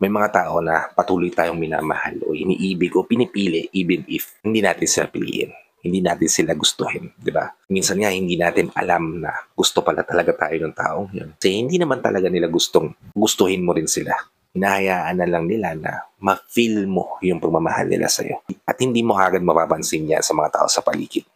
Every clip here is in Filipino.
May mga tao na patuloy tayong minamahal o iniibig o pinipili even if hindi natin sila piliin. Hindi natin sila gustuhin, di ba? Minsan nga hindi natin alam na gusto pala talaga tayo ng taong yun. Kasi hindi naman talaga nila gustuhin mo rin sila. Hinahayaan na lang nila na ma-feel mo yung pagmamahal nila sa'yo. At hindi mo agad mapapansin yan sa mga tao sa paligid.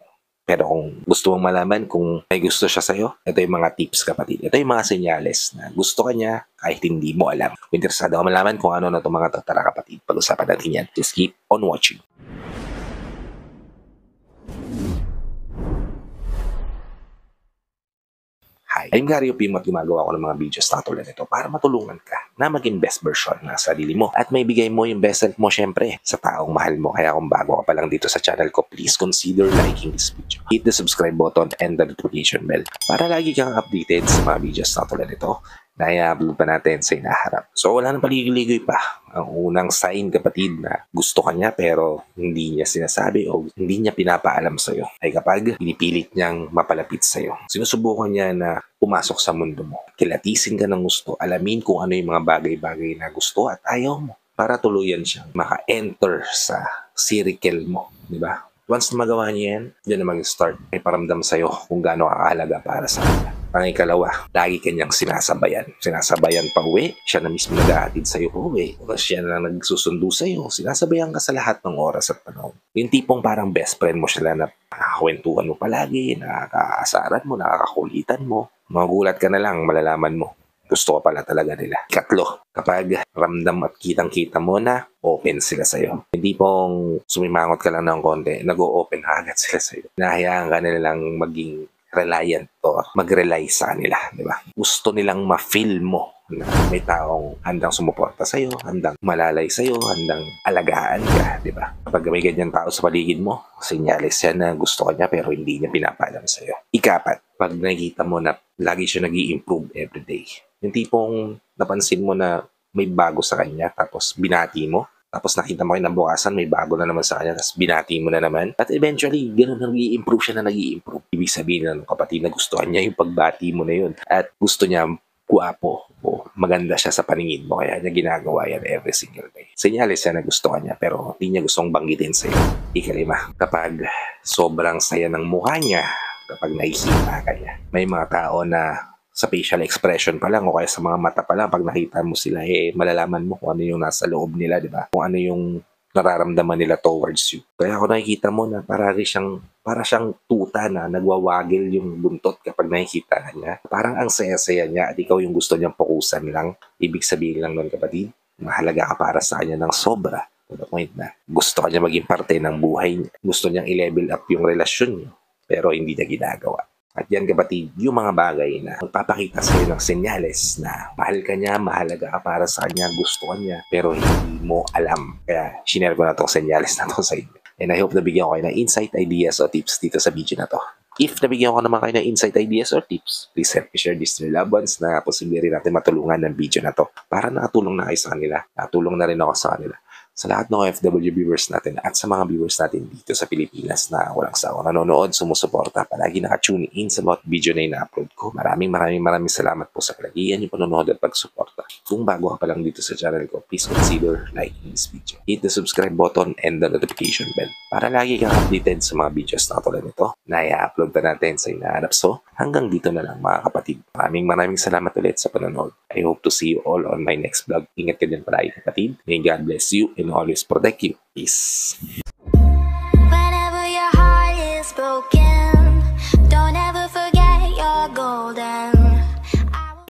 Pero kung gusto mong malaman kung may gusto siya sa'yo, ito yung mga tips kapatid. Ito yung mga senyales na gusto ka niya kahit hindi mo alam. Kung interesado ka malaman kung ano na itong mga tatara kapatid, pag-usapan natin yan. Just keep on watching. Hi, I'm Gary Opim at gumagawa ko ng mga videos na tulad nito para matulungan ka na maging best version ng sarili mo at may bigay mo yung best self mo syempre sa taong mahal mo. Kaya kung bago ka pa lang dito sa channel ko, please consider liking this video. Hit the subscribe button and the notification bell para lagi kang updated sa mga videos na tulad nito na i-upload pa natin sa inaharap. So wala nang paligoy-ligoy pa. Ang unang sign kapatid na gusto ka niya pero hindi niya sinasabi o hindi niya pinapaalam sa'yo ay kapag pinipilit niyang mapalapit sa'yo. Sinusubukan niya na pumasok sa mundo mo. Kilatisin ka ng gusto. Alamin kung ano yung mga bagay-bagay na gusto at ayaw mo para tuluyan siyang maka-enter sa circle mo. Diba? Once na magawa niya yan, diyan na mag-start. May paramdam sa'yo kung gaano kakahalaga para sa kanya. Pangikalawa, lagi kanyang sinasabayan. Sinasabayan pa uwi, siya na mismo nag-aatid sa'yo uwi. O siya na nagsusundo sa'yo. Sinasabayan ka sa lahat ng oras at panahon. Yung tipong parang best friend mo sila na nakakwentuhan mo palagi, nakakaasaran mo, nakakakulitan mo. Magulat ka na lang, malalaman mo. Gusto ka pala talaga nila. Ikatlo, kapag ramdam at kitang-kita mo na open sila sa'yo. Hindi pong sumimangot ka lang ng konti, nag-o-open agad sila sa'yo. Nahayaan ka nilang maging reliant or mag-rely sa kanila, di ba? Gusto nilang ma-feel mo na may taong handang sumuporta sa'yo, handang malalay sa'yo, handang alagaan ka, di ba? Kapag may ganyan tao sa paligid mo, senyales yan na gusto ka niya pero hindi niya pinapaalam sa'yo. Ikapat, pag nakikita mo na lagi siya nag-i-improve everyday. Yung tipong napansin mo na may bago sa kanya tapos binati mo, tapos nakita mo kinabukasan, may bago na naman sa kanya, tapos binati mo na naman. At eventually, gano'n nag-i-improve siya na nag-i-improve. Ibig sabihin ng kapatid na gustuhan niya yung pagbati mo na yun. At gusto niya guwapo o maganda siya sa paningin mo. Kaya niya ginagawa yan every single day. Senyales siya na gustuhan niya pero hindi niya gustong banggitin sa'yo. Ikalima, kapag sobrang saya ng mukha niya, kapag nakikita ka niya, may mga tao na sa facial expression pa lang o kaya sa mga mata pa lang, pag nakita mo sila, malalaman mo kung ano yung nasa loob nila, di ba? Kung ano yung nararamdaman nila towards you. Kaya kung nakikita mo na para siyang tuta na nagwawagil yung buntot kapag nakikita ka niya, parang ang saya-saya niya at ikaw yung gusto niyang fokusan lang. Ibig sabihin lang nun kapatid, mahalaga ka para sa kanya ng sobra. To the point na gusto ka niya maging parte ng buhay niya. Gusto niyang i-level up yung relasyon niyo, pero hindi niya ginagawa. At yan kapatid, yung mga bagay na magpapakita sa'yo ng senyales na mahal ka niya, mahalaga ka para sa kanya, gusto ka niya, pero hindi mo alam. Kaya sinare ko na itong senyales na ito sa inyo. And I hope nabigyan ko kayo ng insight, ideas, o tips dito sa video na to. If nabigyan ko naman kayo ng insight, ideas, or tips, please help me share this to your loved ones na posible rin natin matulungan ng video na to. Para nakatulong na kayo sa kanila, nakatulong na rin ako sa kanila. Sa lahat ng OFW viewers natin at sa mga viewers natin dito sa Pilipinas na walang sawang nanonood, sumusuporta, palagi naka-tune in sa mga video na ina-upload ko. Maraming salamat po sa kalagian yung panonood at pagsuporta. Kung bago ka pa lang dito sa channel ko, please consider liking this video. Hit the subscribe button and the notification bell para lagi kang updated sa mga videos na tulad nito na i-upload na natin sa inaharap. So, hanggang dito na lang mga kapatid. Maraming salamat ulit sa panonood. I hope to see you all on my next vlog. Ingat ka dyan palagi kapatid. May God bless you and always protect you. Peace. Whenever your heart is broken.